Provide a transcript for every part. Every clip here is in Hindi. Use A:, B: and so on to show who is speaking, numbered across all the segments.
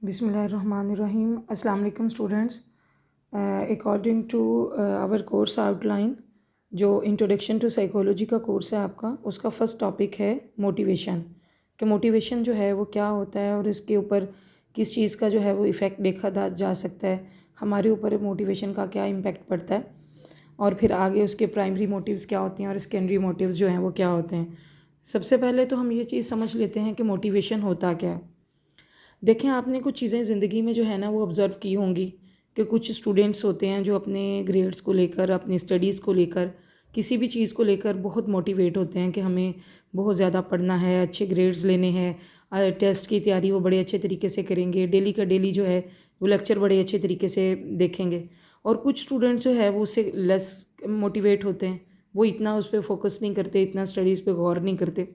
A: बिस्मिल्लाहिर्रहमानिर्रहीम। अस्सलाम वालेकुम students. According to our course outline, जो इंट्रोडक्शन टू साइकोलॉजी का कोर्स है आपका, उसका फ़र्स्ट टॉपिक है मोटिवेशन। कि मोटिवेशन जो है वो क्या होता है और इसके ऊपर किस चीज़ का जो है वो इफ़ेक्ट देखा जा सकता है, हमारे ऊपर मोटिवेशन का क्या इम्पेक्ट पड़ता है, और फिर आगे उसके प्राइमरी मोटिव्स क्या होते हैं और सेकेंडरी मोटिव्स जो हैं वो क्या होते हैं। सबसे पहले तो हम ये चीज़ समझ लेते हैं कि मोटिवेशन होता क्या है। देखें, आपने कुछ चीज़ें ज़िंदगी में जो है ना वो ऑब्ज़र्व की होंगी कि कुछ स्टूडेंट्स होते हैं जो अपने ग्रेड्स को लेकर, अपनी स्टडीज़ को लेकर, किसी भी चीज़ को लेकर बहुत मोटिवेट होते हैं कि हमें बहुत ज़्यादा पढ़ना है, अच्छे ग्रेड्स लेने हैं, टेस्ट की तैयारी वो बड़े अच्छे तरीके से करेंगे, डेली का डेली जो है वो लेक्चर बड़े अच्छे तरीके से देखेंगे। और कुछ स्टूडेंट्स जो है वो उससे लेस मोटिवेट होते हैं, वो इतना उस पर फोकस नहीं करते, इतना स्टडीज़ पे गौर नहीं करते।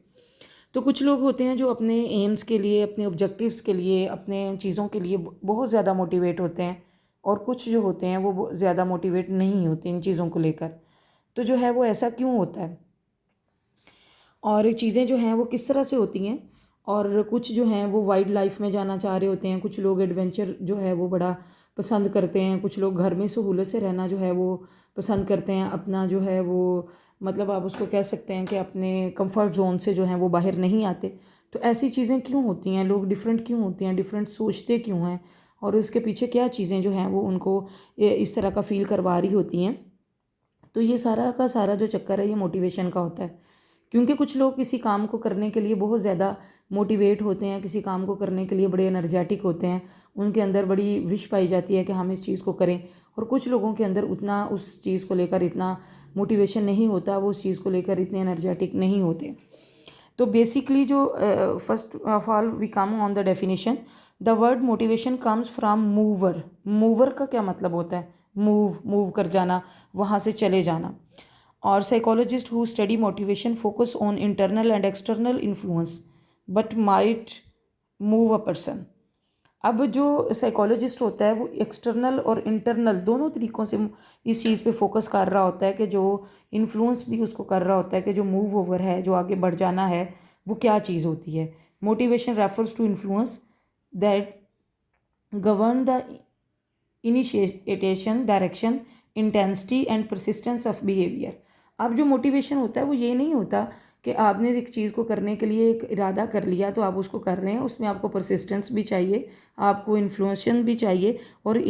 A: तो कुछ लोग होते हैं जो अपने एम्स के लिए, अपने ऑब्जेक्टिव्स के लिए, अपने चीज़ों के लिए बहुत ज़्यादा मोटिवेट होते हैं, और कुछ जो होते हैं वो ज़्यादा मोटिवेट नहीं होते इन चीज़ों को लेकर। तो जो है वो ऐसा क्यों होता है और चीज़ें जो हैं वो किस तरह से होती हैं। और कुछ जो हैं वो वाइल्ड लाइफ में जाना चाह रहे होते हैं, कुछ लोग एडवेंचर जो है वो बड़ा पसंद करते हैं, कुछ लोग घर में सहूलत से रहना जो है वो पसंद करते हैं, अपना जो है वो मतलब आप उसको कह सकते हैं कि अपने कंफर्ट जोन से जो हैं वो बाहर नहीं आते। तो ऐसी चीज़ें क्यों होती हैं, लोग डिफरेंट क्यों होते हैं, डिफरेंट सोचते क्यों हैं, और उसके पीछे क्या चीज़ें जो हैं वो उनको इस तरह का फील करवा रही होती हैं। तो ये सारा का सारा जो चक्कर है ये मोटिवेशन का होता है। क्योंकि कुछ लोग किसी काम को करने के लिए बहुत ज़्यादा मोटिवेट होते हैं, किसी काम को करने के लिए बड़े एनर्जेटिक होते हैं, उनके अंदर बड़ी विश पाई जाती है कि हम इस चीज़ को करें। और कुछ लोगों के अंदर उतना उस चीज़ को लेकर इतना मोटिवेशन नहीं होता, वो उस चीज़ को लेकर इतने एनर्जेटिक नहीं होते। तो बेसिकली जो first of all we come on the definition. The word motivation comes from movere. Movere का क्या मतलब होता है? मूव कर जाना, वहाँ से चले जाना। और psychologist who study motivation focus on internal and external influence but might move a person. अब जो साइकोलॉजिस्ट होता है वो एक्सटर्नल और इंटरनल दोनों तरीक़ों से इस चीज़ पे फोकस कर रहा होता है कि जो इन्फ्लुएंस भी उसको कर रहा होता है कि जो मूव ओवर है, जो आगे बढ़ जाना है, वो क्या चीज़ होती है। Motivation refers to influence that govern the initiation, direction, intensity and persistence of behaviour. अब जो मोटिवेशन होता है वो ये नहीं होता कि आपने एक चीज़ को करने के लिए एक इरादा कर लिया तो आप उसको कर रहे हैं, उसमें आपको परसिस्टेंस भी चाहिए, आपको इन्फ्लुएंशन भी चाहिए, और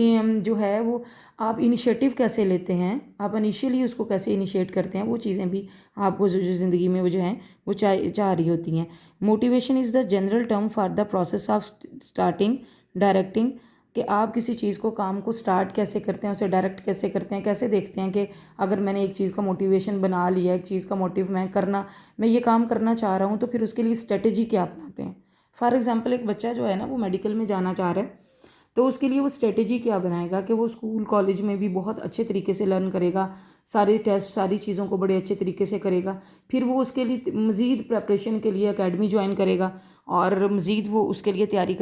A: जो है वो आप इनिशिएटिव कैसे लेते हैं, आप इनिशियली उसको कैसे इनिशिएट करते हैं, वो चीज़ें भी आपको जो जो ज़िंदगी में वो जो हैं वो चाह रही होती हैं। Motivation is the general term for the process of starting, directing, कि आप किसी चीज़ को, काम को स्टार्ट कैसे करते हैं, उसे डायरेक्ट कैसे करते हैं, कैसे देखते हैं कि अगर मैंने एक चीज़ का मोटिवेशन बना लिया, एक चीज़ का मोटिव मैं ये काम करना चाह रहा हूँ, तो फिर उसके लिए स्ट्रेटजी क्या अपनाते हैं। फॉर एग्जांपल, एक बच्चा जो है ना वो मेडिकल में जाना चाह रहा है, तो उसके लिए वो स्ट्रेटजी क्या बनाएगा कि वो स्कूल कॉलेज में भी बहुत अच्छे तरीके से लर्न करेगा, सारे टेस्ट, सारी चीज़ों को बड़े अच्छे तरीके से करेगा, फिर वो उसके लिए मज़ीद प्रेपरेशन के लिए एकेडमी ज्वाइन करेगा और मज़ीद वो उसके लिए तैयारी